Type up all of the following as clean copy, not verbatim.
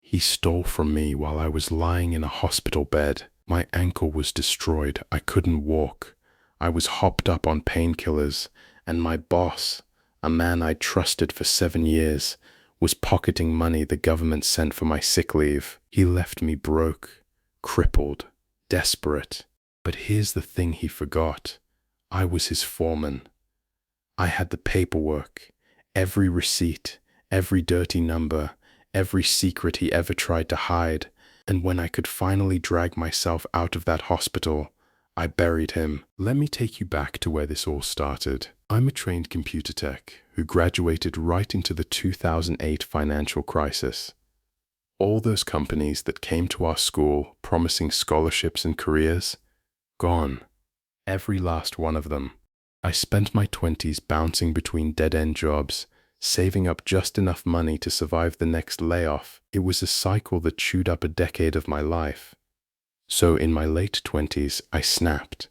He stole from me while I was lying in a hospital bed. My ankle was destroyed. I couldn't walk. I was hopped up on painkillers, and my boss, a man I trusted for 7 years, was pocketing money the government sent for my sick leave. He left me broke, crippled, desperate. But here's the thing he forgot. I was his foreman. I had the paperwork, every receipt, every dirty number, every secret he ever tried to hide, and when I could finally drag myself out of that hospital, I buried him. Let me take you back to where this all started. I'm a trained computer tech who graduated right into the 2008 financial crisis. All those companies that came to our school promising scholarships and careers, gone. Every last one of them. I spent my 20s bouncing between dead-end jobs, saving up just enough money to survive the next layoff. It was a cycle that chewed up a decade of my life. So in my late 20s, I snapped.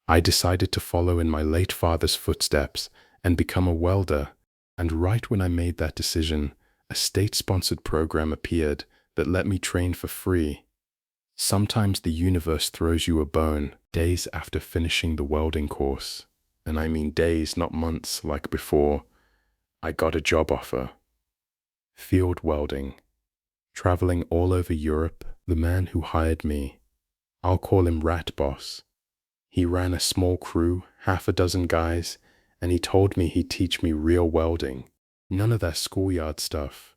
I decided to follow in my late father's footsteps and become a welder. And right when I made that decision, a state-sponsored program appeared that let me train for free. Sometimes the universe throws you a bone days after finishing the welding course. And I mean days, not months like before. I got a job offer. Field welding. Traveling all over Europe. The man who hired me, I'll call him Rat Boss. He ran a small crew, half a dozen guys, and he told me he'd teach me real welding. None of that schoolyard stuff.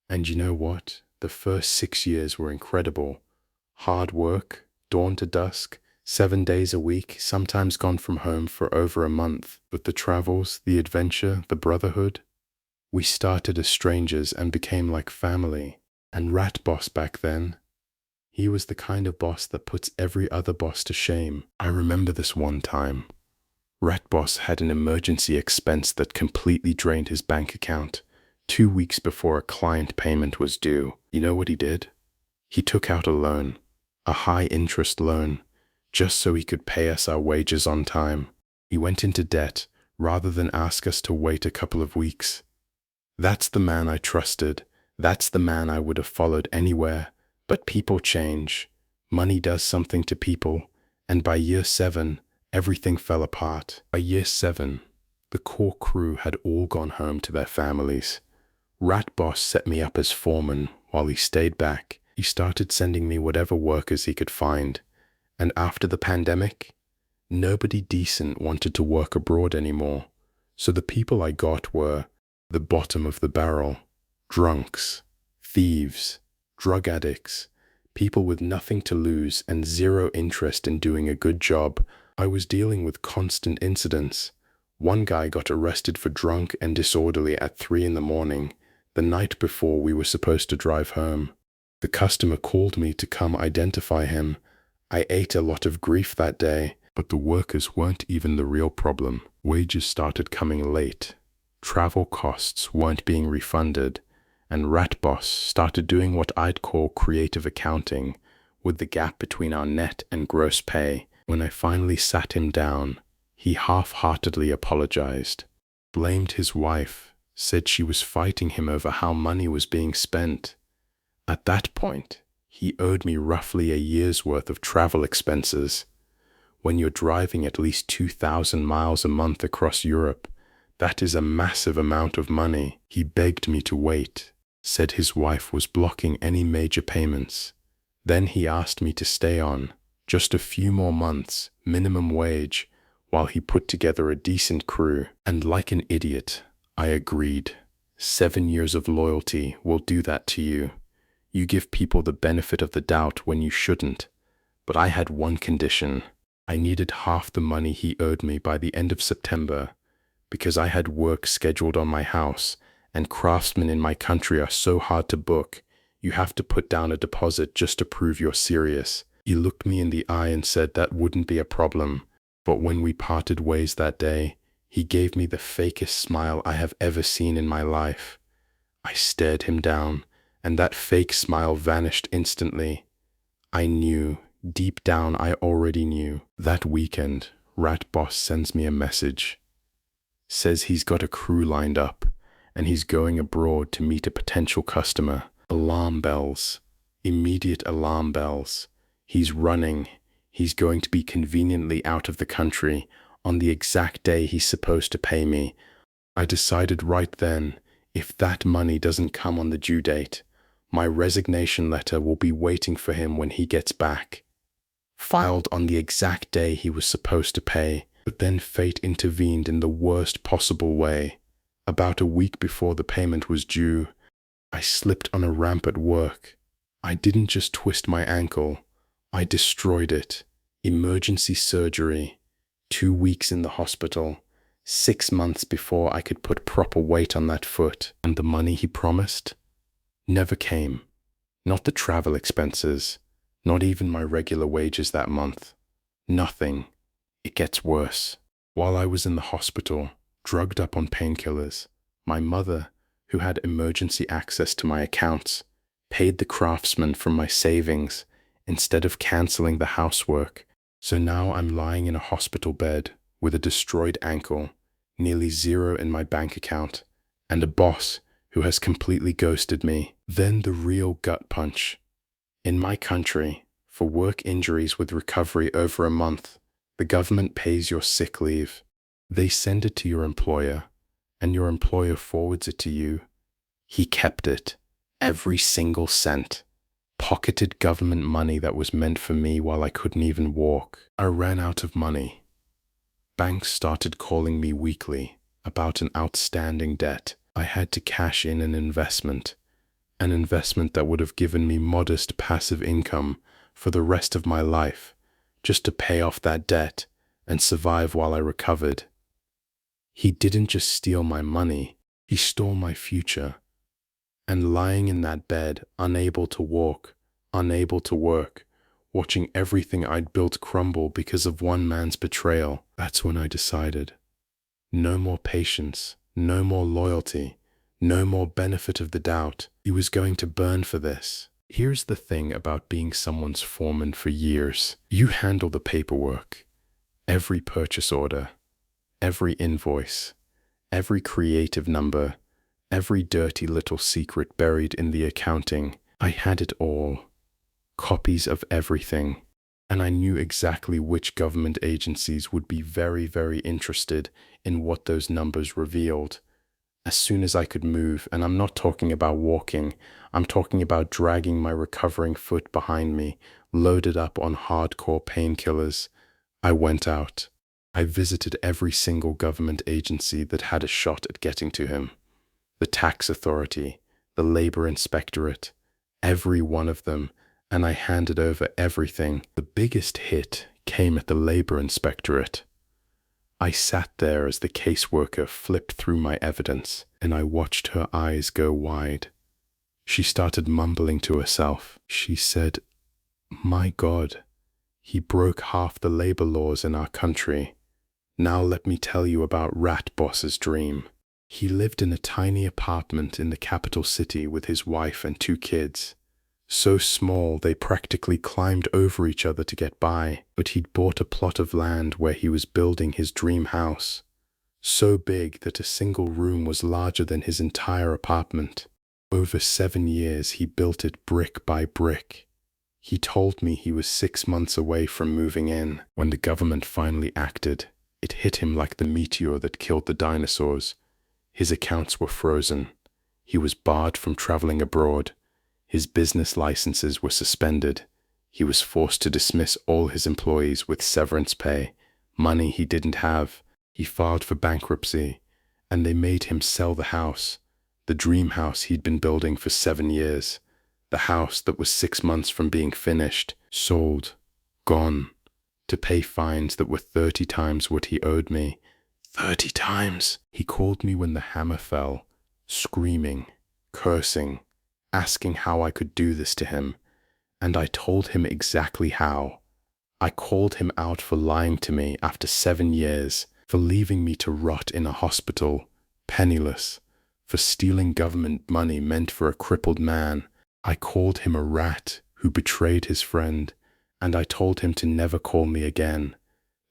And you know what? The first 6 years were incredible. Hard work, dawn to dusk, 7 days a week, sometimes gone from home for over a month. But the travels, the adventure, the brotherhood, we started as strangers and became like family. And Rat Boss back then, he was the kind of boss that puts every other boss to shame. I remember this one time. Rat Boss had an emergency expense that completely drained his bank account 2 weeks before a client payment was due. You know what he did? He took out a loan, a high-interest loan, just so he could pay us our wages on time. He went into debt rather than ask us to wait a couple of weeks. That's the man I trusted. That's the man I would have followed anywhere. But people change. Money does something to people. And by year 7, everything fell apart. By year 7, the core crew had all gone home to their families. Rat Boss set me up as foreman while he stayed back. He started sending me whatever workers he could find. And after the pandemic, nobody decent wanted to work abroad anymore. So the people I got were the bottom of the barrel. Drunks, thieves, drug addicts, people with nothing to lose and zero interest in doing a good job. I was dealing with constant incidents. One guy got arrested for drunk and disorderly at 3 in the morning, the night before we were supposed to drive home. The customer called me to come identify him. I ate a lot of grief that day, but the workers weren't even the real problem. Wages started coming late. Travel costs weren't being refunded. And Rat Boss started doing what I'd call creative accounting, with the gap between our net and gross pay. When I finally sat him down, he half-heartedly apologized, blamed his wife, said she was fighting him over how money was being spent. At that point, he owed me roughly a year's worth of travel expenses. When you're driving at least 2,000 miles a month across Europe, that is a massive amount of money. He begged me to wait. Said his wife was blocking any major payments. Then he asked me to stay on, just a few more months, minimum wage, while he put together a decent crew. And like an idiot, I agreed. 7 years of loyalty will do that to you. You give people the benefit of the doubt when you shouldn't. But I had one condition. I needed half the money he owed me by the end of September, because I had work scheduled on my house, and craftsmen in my country are so hard to book, you have to put down a deposit just to prove you're serious. He looked me in the eye and said that wouldn't be a problem. But when we parted ways that day, he gave me the fakest smile I have ever seen in my life. I stared him down, and that fake smile vanished instantly. I knew, deep down I already knew. That weekend, Rat Boss sends me a message. Says he's got a crew lined up, and he's going abroad to meet a potential customer. Alarm bells. Immediate alarm bells. He's running. He's going to be conveniently out of the country on the exact day he's supposed to pay me. I decided right then, if that money doesn't come on the due date, my resignation letter will be waiting for him when he gets back. Filed on the exact day he was supposed to pay, but then fate intervened in the worst possible way. About a week before the payment was due, I slipped on a ramp at work. I didn't just twist my ankle, I destroyed it. Emergency surgery, 2 weeks in the hospital, 6 months before I could put proper weight on that foot. And the money he promised never came. Not the travel expenses, not even my regular wages that month. Nothing. It gets worse. While I was in the hospital, drugged up on painkillers, my mother, who had emergency access to my accounts, paid the craftsman from my savings instead of canceling the housework. So now I'm lying in a hospital bed with a destroyed ankle, nearly zero in my bank account, and a boss who has completely ghosted me. Then the real gut punch. In my country, for work injuries with recovery over a month, the government pays your sick leave. They send it to your employer, and your employer forwards it to you. He kept it, every single cent. Pocketed government money that was meant for me while I couldn't even walk. I ran out of money. Banks started calling me weekly about an outstanding debt. I had to cash in an investment that would have given me modest passive income for the rest of my life, just to pay off that debt and survive while I recovered. He didn't just steal my money, he stole my future. And lying in that bed, unable to walk, unable to work, watching everything I'd built crumble because of one man's betrayal, that's when I decided. No more patience, no more loyalty, no more benefit of the doubt. He was going to burn for this. Here's the thing about being someone's foreman for years. You handle the paperwork, every purchase order, every invoice, every creative number, every dirty little secret buried in the accounting. I had it all. Copies of everything. And I knew exactly which government agencies would be very, very interested in what those numbers revealed. As soon as I could move, and I'm not talking about walking, I'm talking about dragging my recovering foot behind me, loaded up on hardcore painkillers, I went out. I visited every single government agency that had a shot at getting to him. The tax authority, the labor inspectorate, every one of them, and I handed over everything. The biggest hit came at the labor inspectorate. I sat there as the caseworker flipped through my evidence, and I watched her eyes go wide. She started mumbling to herself. She said, "My God, he broke half the labor laws in our country. Now let me tell you about Rat Boss's dream. He lived in a tiny apartment in the capital city with his wife and 2 kids. So small they practically climbed over each other to get by, but he'd bought a plot of land where he was building his dream house. So big that a single room was larger than his entire apartment. Over 7 years he built it brick by brick. He told me he was 6 months away from moving in. When the government finally acted, it hit him like the meteor that killed the dinosaurs. His accounts were frozen. He was barred from traveling abroad. His business licenses were suspended. He was forced to dismiss all his employees with severance pay, money he didn't have. He filed for bankruptcy, and they made him sell the house, the dream house he'd been building for 7 years. The house that was 6 months from being finished, sold, gone, to pay fines that were 30 times what he owed me. 30 times! He called me when the hammer fell, screaming, cursing, asking how I could do this to him, and I told him exactly how. I called him out for lying to me after 7 years, for leaving me to rot in a hospital, penniless, for stealing government money meant for a crippled man. I called him a rat who betrayed his friend, and I told him to never call me again,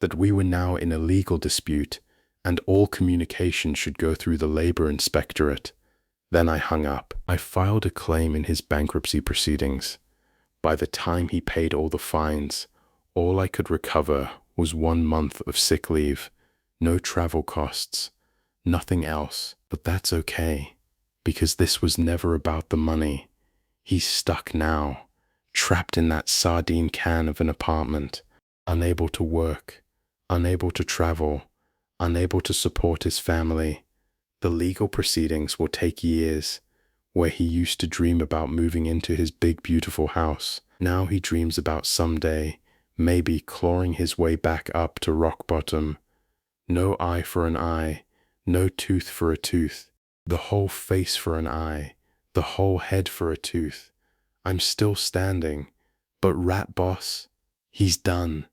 that we were now in a legal dispute, and all communication should go through the labor inspectorate. Then I hung up. I filed a claim in his bankruptcy proceedings. By the time he paid all the fines, all I could recover was 1 month of sick leave, no travel costs, nothing else. But that's okay, because this was never about the money. He's stuck now, trapped in that sardine can of an apartment, unable to work, unable to travel, unable to support his family. The legal proceedings will take years. Where he used to dream about moving into his big, beautiful house, now he dreams about someday, maybe clawing his way back up to rock bottom. No eye for an eye, no tooth for a tooth, the whole face for an eye, the whole head for a tooth. I'm still standing, but Rat Boss, he's done.